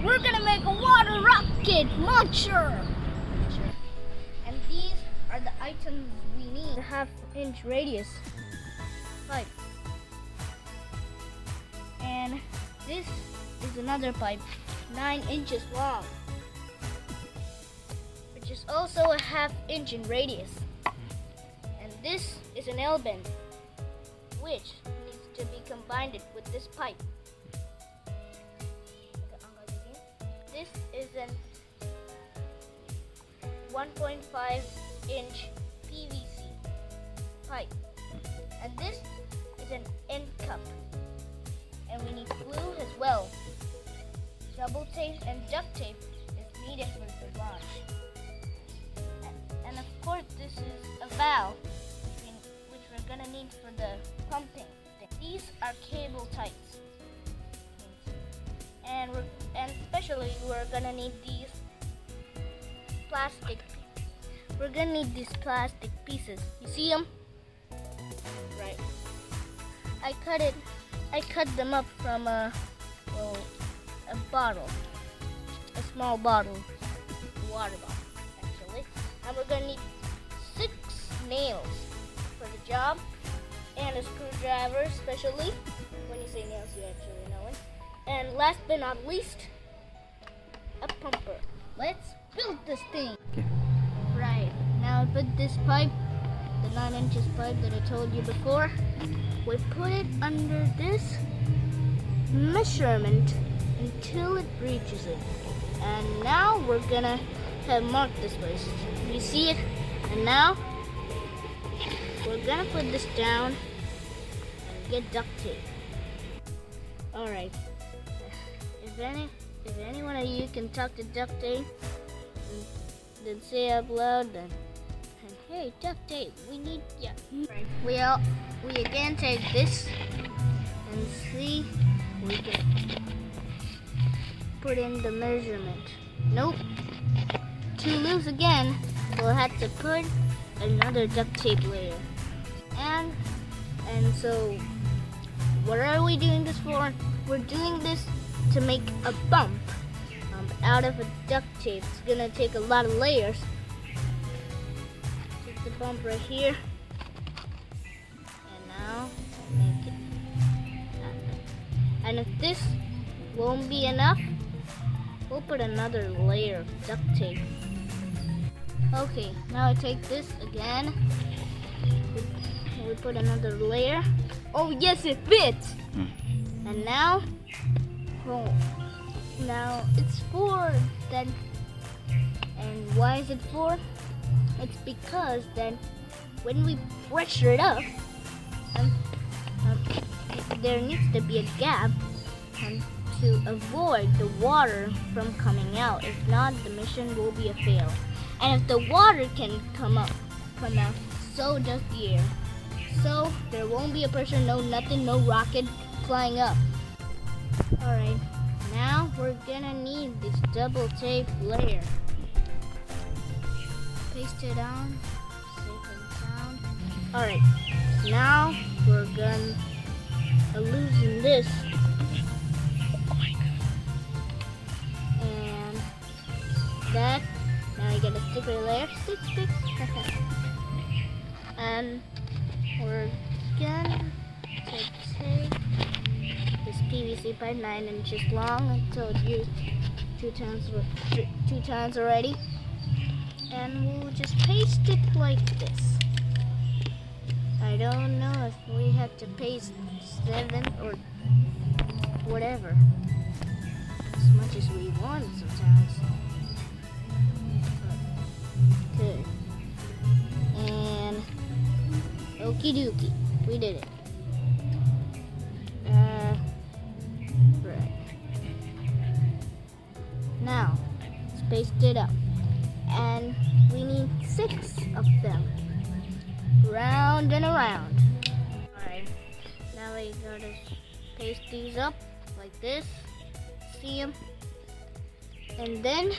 we're gonna make a water rocket launcher. And these are the items we need. A half-inch radius pipe. And this is another pipe, 9 inches long, which is also a half-inch in radius. And this is an L-bend, which needs to be combined with this pipe. This is an 1.5-inch PVC pipe, and this is an end cup. And we need glue as well. Double tape and duct tape is needed for the launch. And of course, this is a valve, which we're gonna need for the pumping. These are cable tights, and especially we're gonna need these plastic. We're gonna need these plastic pieces. You see them? Right. I cut them up from a bottle, a small bottle, water bottle actually. And we're gonna need 6 nails for the job, and a screwdriver, especially when you say nails, you actually know it. And last but not least, a pumper. Let's build this thing. Okay. Right, now I put this pipe, the 9 inches pipe that I told you before, we put it under this measurement until it reaches it. And now we're gonna have marked this place. You see it? And now we're gonna put this down and get duct tape. Alright. If any one of you can talk to duct tape, then say out loud then, hey, duct tape, we need ya. Right. We again take this and see we can put in the measurement. Nope. Too loose again. We'll have to put another duct tape layer. And so what are we doing this for? We're doing this to make a bump out of a duct tape. It's gonna take a lot of layers. Take the bump right here. And now make it. And if this won't be enough, we'll put another layer of duct tape. Okay, now I take this again. We put another layer. Oh yes, it fits! And now, now it's 4 then. And why is it 4? It's because then when we pressure it up, there needs to be a gap to avoid the water from coming out. If not, the mission will be a fail. And if the water can come out, so does the air. So there won't be a pressure, no nothing, no rocket flying up. Alright, now we're gonna need this double tape layer. Paste it on, safe and sound. Alright, now we're gonna loosen this. And that, now you get a sticker layer, stick. And we're gonna take this PVC pipe, 9 inches long. I told you two times already. And we'll just paste it like this. I don't know if we have to paste 7 or whatever, as much as we want sometimes. Good. And okie dokie, we did it. Right. Now, let's paste it up. And we need 6 of them. Round and around. Alright, now we gotta paste these up like this. See them? And then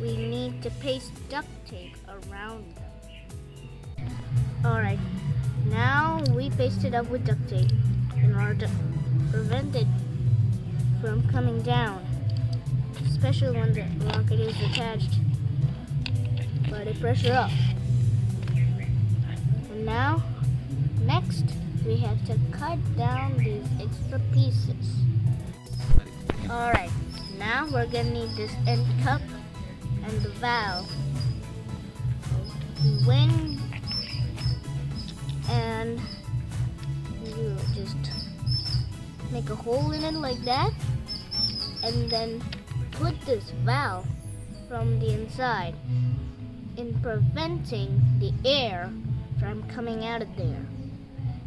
we need to paste duct tape around them. Alright, now we paste it up with duct tape in order to prevent it from coming down. especially when the rocket is attached. Let it pressure up. And now, next, we have to cut down these extra pieces. Alright, now we're gonna need this end cup and the valve. When and you just make a hole in it like that, and then put this valve from the inside in preventing the air from coming out of there.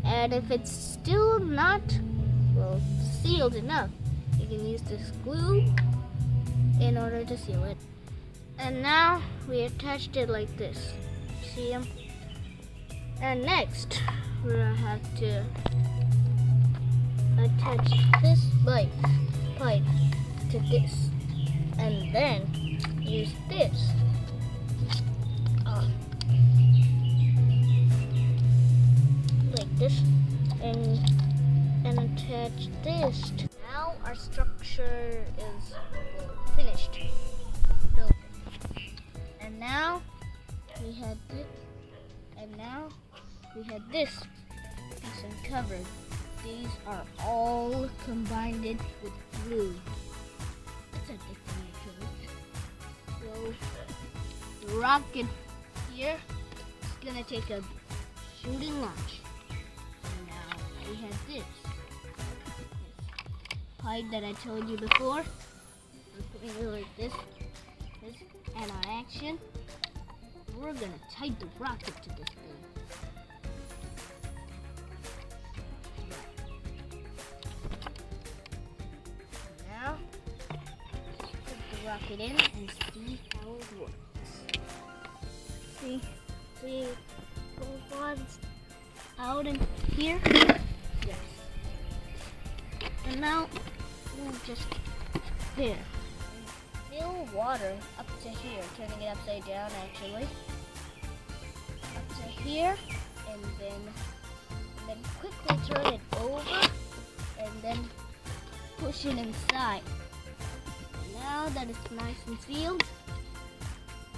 And if it's still not sealed enough, you can use this glue in order to seal it. And now we attached it like this. See them? And next, we're gonna have to attach this pipe to this, and then use this like this, and attach this. Now our structure is finished. Built. And now we had this, and now we had this piece uncovered. These are all combined with glue. That's a different choice. So the rocket here is gonna take a shooting launch. And now we have this pipe that I told you before. We're putting it like this, and on action, we're gonna tie the rocket to this thing. Now, put the rocket in and see how it works. See what's out in here? Yes. And now we'll just here. Fill water up to here, turning it upside down actually. Up to here, and then quickly turn it over, and then push it inside. Now that it's nice and sealed,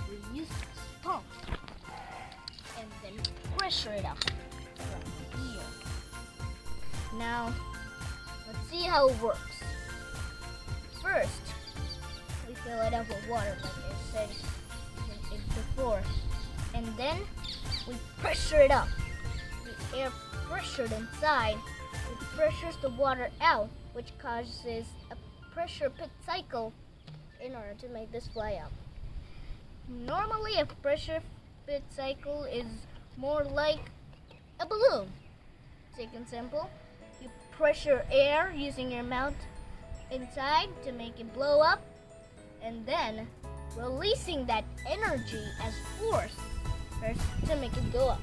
we use this pump, and then pressure it up around here. Now, let's see how it works. First, we fill it up with water, like I said before, and then we pressure it up. The air pressured inside, it pressures the water out, which causes a pressure pit cycle in order to make this fly up. Normally, a pressure pit cycle is more like a balloon. Taken simple, you pressure air using your mouth inside to make it blow up, and then releasing that energy as force to make it go up.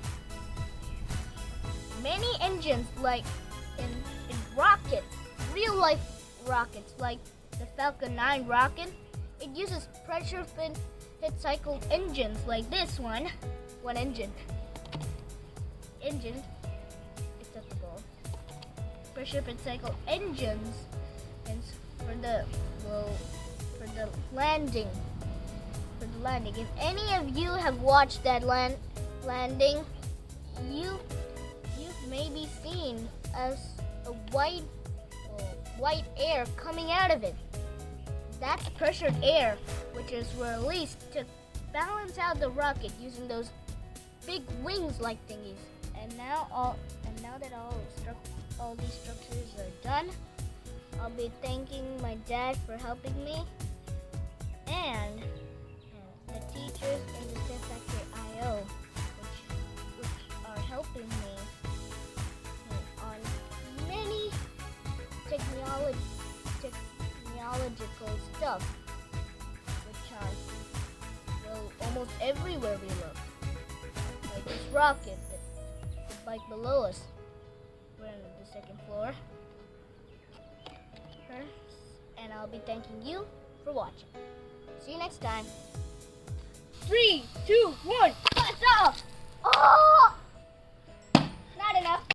Many engines, like in rockets, real life rockets like the Falcon 9 rocket, it uses pressure pit cycle engines like this one. One engine, it's at the ball. Pressure pit cycle engines, and for the landing. If any of you have watched that landing, you've maybe seen a white air coming out of it. That's pressured air, which is released to balance out the rocket using those big wings-like thingies. And now that all these structures are done, I'll be thanking my dad for helping me, and the teachers in the Sifact IO, which are helping me on many technological stuff, which are almost everywhere we look. Like this rocket, the bike below us. We're on the second floor. And I'll be thanking you for watching. See you next time. 3, 2, 1, blast off! Oh!